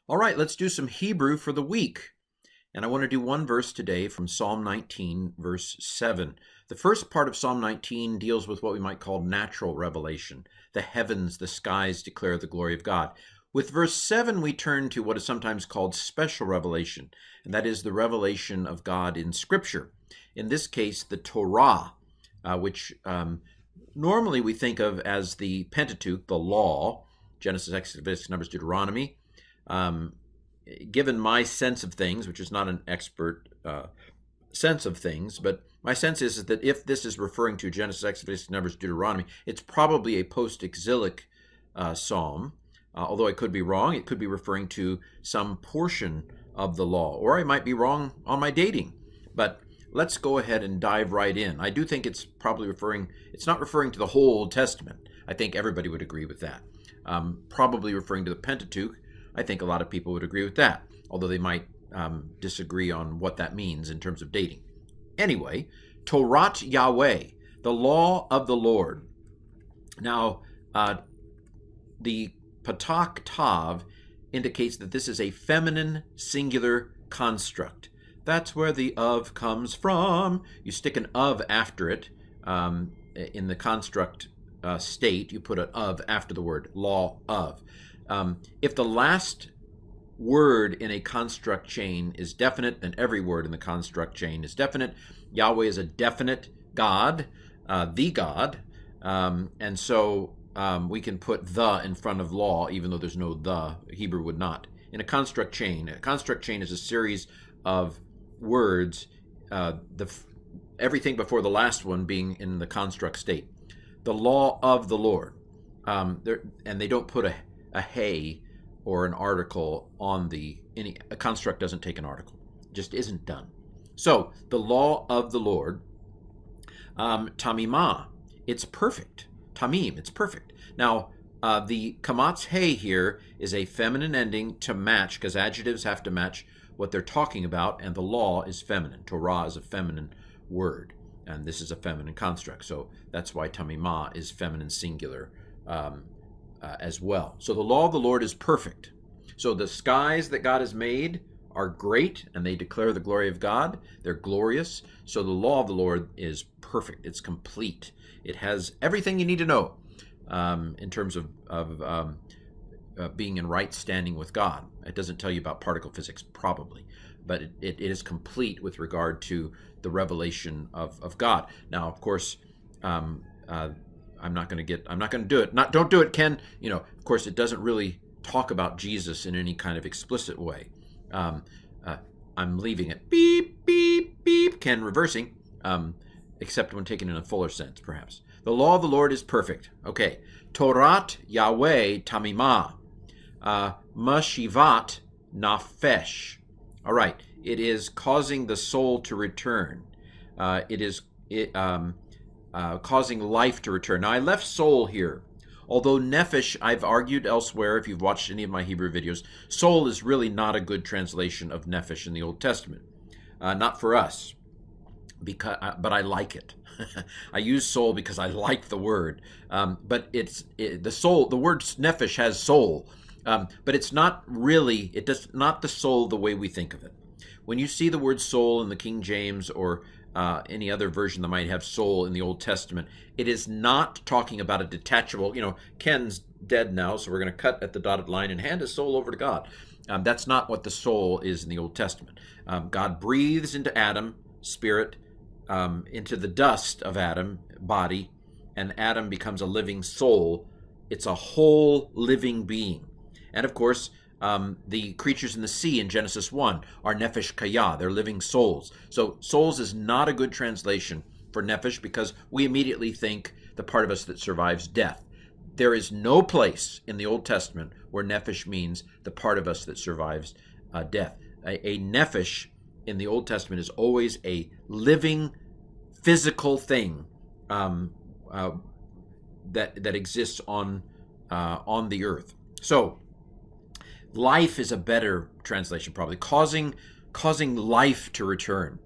All right, let's do some Hebrew for the week. And I want to do one verse today from Psalm 19, verse 7. The first part of Psalm 19 deals with what we might call natural revelation. The heavens, the skies declare the glory of God. With verse 7, we turn to what is sometimes called special revelation, and that is the revelation of God in Scripture. In this case, the Torah, which normally we think of as the Pentateuch, the law, Genesis, Exodus, Numbers, Deuteronomy. Given my sense of things, which is not an expert sense of things, but my sense is that if this is referring to Genesis, Exodus, Numbers, Deuteronomy, it's probably a post-exilic psalm. Although I could be wrong, it could be referring to some portion of the law, or I might be wrong on my dating. But let's go ahead and dive right in. I do think it's probably it's not referring to the whole Old Testament. I think everybody would agree with that. Probably referring to the Pentateuch. I think a lot of people would agree with that, although they might disagree on what that means in terms of dating. Anyway, Torah Yahweh, the law of the Lord. Now, the Patak Tav indicates that this is a feminine singular construct. That's where the of comes from. You stick an of after it in the construct state. You put an of after the word, law of. If the last word in a construct chain is definite, then every word in the construct chain is definite. Yahweh is a definite God, the God, and so we can put the in front of law, even though there's no the. Hebrew would not. In a construct chain is a series of words, everything before the last one being in the construct state. The law of the Lord, and they don't put a hey or an article on a construct doesn't take an article. It just isn't done. So the law of the Lord, tamimah, it's perfect. Tamim, it's perfect. Now, the kamatz hey here is a feminine ending to match, because adjectives have to match what they're talking about, and the law is feminine. Torah is a feminine word, and this is a feminine construct. So that's why tamimah is feminine singular as well. So the law of the Lord is perfect. So the skies that God has made are great, and they declare the glory of God. They're glorious. So the law of the Lord is perfect. It's complete. It has everything you need to know in terms of being in right standing with God. It doesn't tell you about particle physics, probably, but it is complete with regard to the revelation of God. Now, of course, I'm not going to do it. Don't do it, Ken. Of course, it doesn't really talk about Jesus in any kind of explicit way. I'm leaving it. Beep, beep, beep. Ken reversing, except when taken in a fuller sense, perhaps. The law of the Lord is perfect. Okay. Torat Yahweh tamimah. Mashivat nafesh. All right. It is causing the soul to return. It is causing life to return. Now, I left soul here. Although nefesh, I've argued elsewhere, if you've watched any of my Hebrew videos, soul is really not a good translation of nefesh in the Old Testament. Not for us, but I like it. I use soul because I like the word. But the soul, the word nefesh has soul, but it's not really, it does not the soul the way we think of it. When you see the word soul in the King James or any other version that might have soul in the Old Testament, it is not talking about a detachable, Ken's dead now, so we're going to cut at the dotted line and hand his soul over to God. That's not what the soul is in the Old Testament. God breathes into Adam, spirit, into the dust of Adam, body, and Adam becomes a living soul. It's a whole living being. And of course, the creatures in the sea in Genesis 1 are nefesh kaya. They're living souls. So souls is not a good translation for nefesh because we immediately think the part of us that survives death. There is no place in the Old Testament where nefesh means the part of us that survives death. A nefesh in the Old Testament is always a living, physical thing that exists on the earth. So life is a better translation, probably causing life to return.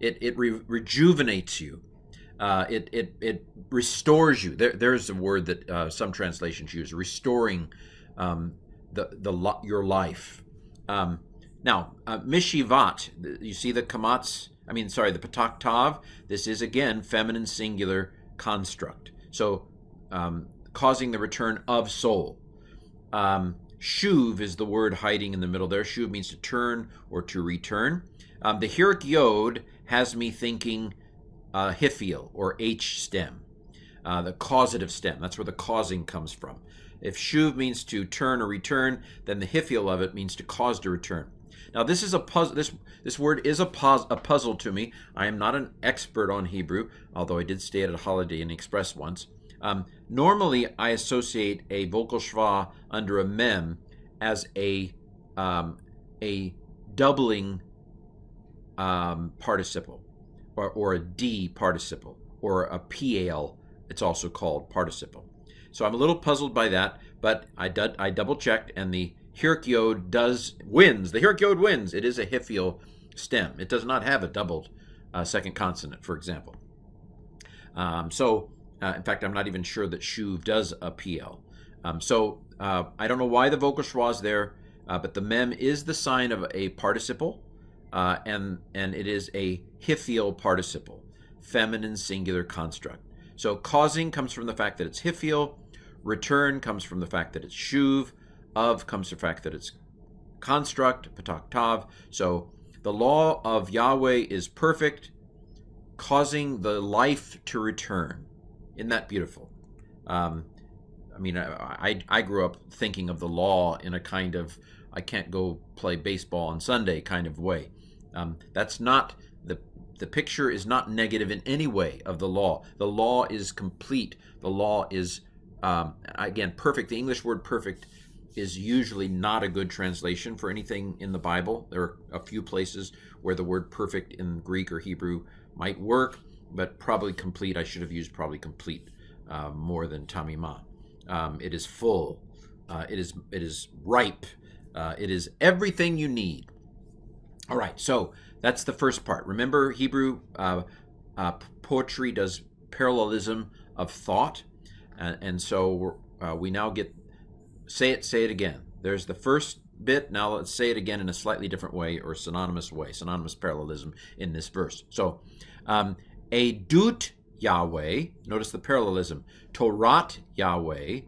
It rejuvenates you. It restores you. There's a word that some translations use, restoring your life. Now, mishivat, you see the the patak tav. This is again feminine singular construct. So, causing the return of soul. Shuv is the word hiding in the middle there. Shuv means to turn or to return. The Hirik Yod has me thinking Hiphiel or H stem, the causative stem. That's where the causing comes from. If Shuv means to turn or return, then the Hiphiel of it means to cause to return. Now, this is a puzzle. This word is a puzzle to me. I am not an expert on Hebrew, although I did stay at a Holiday Inn Express once. Normally, I associate a vocal schwa under a mem as a doubling participle, or a D participle, or a PL, it's also called participle. So I'm a little puzzled by that, but I double-checked, and the Hirik Yod wins. The Hirik Yod wins. It is a Hiphiel stem. It does not have a doubled second consonant, for example. In fact, I'm not even sure that Shuv does a PL. I don't know why the vocal schwa is there, but the mem is the sign of a participle, and it is a Hiphiel participle, feminine singular construct. So causing comes from the fact that it's Hiphiel, return comes from the fact that it's Shuv, of comes from the fact that it's construct, patak tav. So the law of Yahweh is perfect, causing the life to return. Isn't that beautiful? I grew up thinking of the law in a kind of, I can't go play baseball on Sunday kind of way. That's not, the picture is not negative in any way of the law. The law is complete. The law is, again, perfect. The English word perfect is usually not a good translation for anything in the Bible. There are a few places where the word perfect in Greek or Hebrew might work, but probably complete. I should have used probably complete more than tamimah. It is full. It is ripe. It is everything you need. All right, so that's the first part. Remember, Hebrew poetry does parallelism of thought, and so we now get say it again. There's the first bit. Now let's say it again in a slightly different way, or synonymous parallelism in this verse. So, Edut Yahweh, notice the parallelism, Torat Yahweh,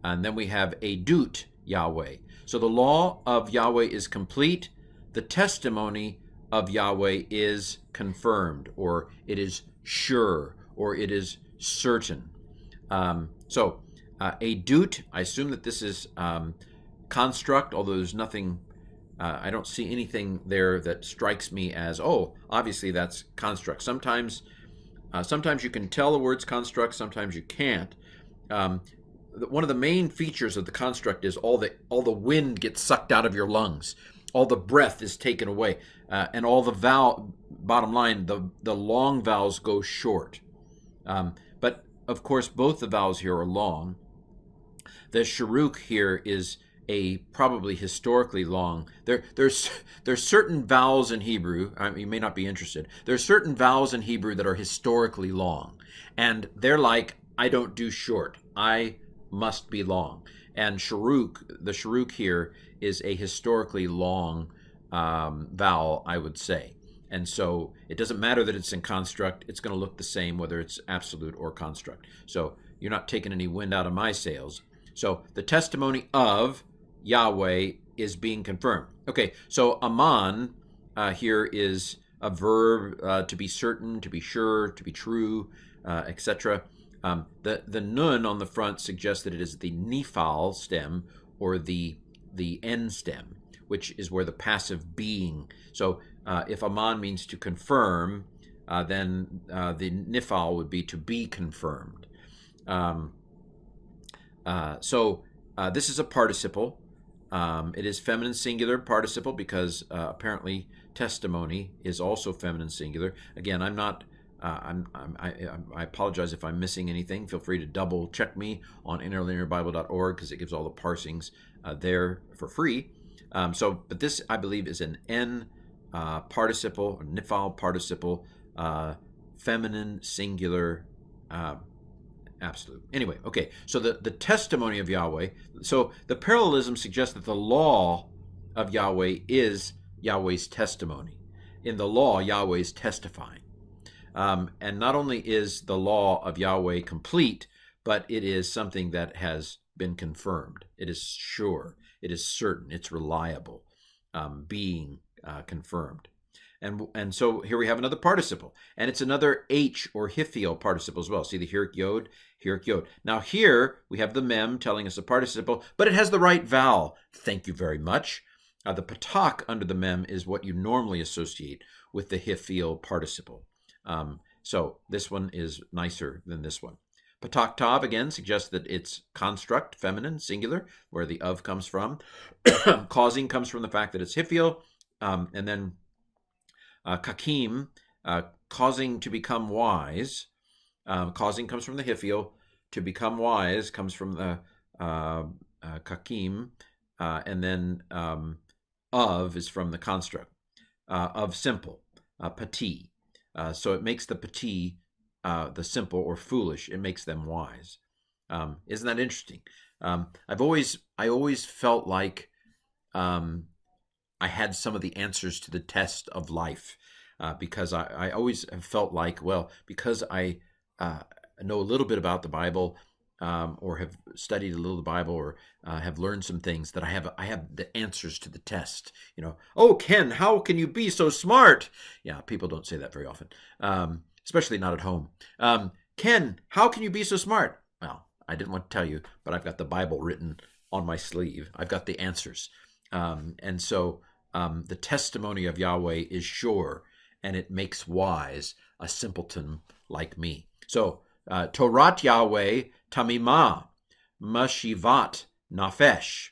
and then we have Edut Yahweh. So the law of Yahweh is complete, the testimony of Yahweh is confirmed, or it is sure, or it is certain. Edut, I assume that this is construct, although there's nothing, I don't see anything there that strikes me as, obviously that's construct. Sometimes you can tell the word's construct, sometimes you can't. One of the main features of the construct is all the wind gets sucked out of your lungs, all the breath is taken away, and all the bottom line, the long vowels go short. But of course, both the vowels here are long. The sharuk here is probably historically long. There's certain vowels in Hebrew. You may not be interested. There's certain vowels in Hebrew that are historically long, and they're like, I don't do short. I must be long. And the sharuk here is a historically long vowel, I would say. And so it doesn't matter that it's in construct. It's going to look the same whether it's absolute or construct. So you're not taking any wind out of my sails. So the testimony of Yahweh is being confirmed. Okay, so aman here is a verb, to be certain, to be sure, to be true, etc. The nun on the front suggests that it is the nifal stem, or the n stem, which is where the passive being. So if aman means to confirm, then the nifal would be to be confirmed. This is a participle. It is feminine singular participle because apparently testimony is also feminine singular. Again, I'm not. I apologize if I'm missing anything. Feel free to double check me on interlinearbible.org because it gives all the parsings there for free. But this, I believe, is an N participle, or nifal participle, feminine singular Absolutely. Anyway, okay. So the testimony of Yahweh. So the parallelism suggests that the law of Yahweh is Yahweh's testimony. In the law, Yahweh is testifying. And not only is the law of Yahweh complete, but it is something that has been confirmed. It is sure. It is certain. It's reliable, being confirmed. And so here we have another participle, and it's another H or Hiphial participle as well. See the Hirik Yod, Hirik Yod. Now here we have the mem telling us a participle, but it has the right vowel. Thank you very much. The patak under the mem is what you normally associate with the Hiphial participle. So this one is nicer than this one. Patak tav again suggests that it's construct, feminine, singular, where the of comes from. Causing comes from the fact that it's Hiphial, and then kakim, causing to become wise. Causing comes from the Hiphial. To become wise comes from the kakim, and then of is from the construct. Of simple, pati. So it makes the pati, the simple or foolish. It makes them wise. Isn't that interesting? I always felt like I had some of the answers to the test of life, because I always have felt like, well, because I know a little bit about the Bible, or have studied a little of the Bible, or have learned some things, that I have the answers to the test. Oh, Ken, how can you be so smart? Yeah, people don't say that very often, especially not at home. Ken, how can you be so smart? Well, I didn't want to tell you, but I've got the Bible written on my sleeve. I've got the answers. And so the testimony of Yahweh is sure, and it makes wise a simpleton like me. So Torat Yahweh tamimah, mashivat nafesh,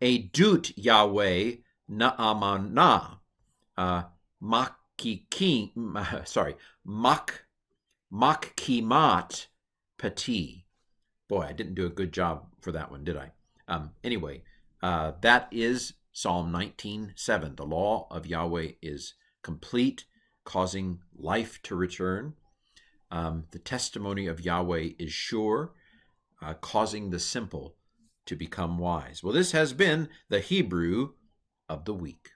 edut Yahweh na'amana, makkimat pati. Boy, I didn't do a good job for that one, did I? Anyway, that is Psalm 19:7. The law of Yahweh is complete, causing life to return. The testimony of Yahweh is sure, causing the simple to become wise. Well, this has been the Hebrew of the week.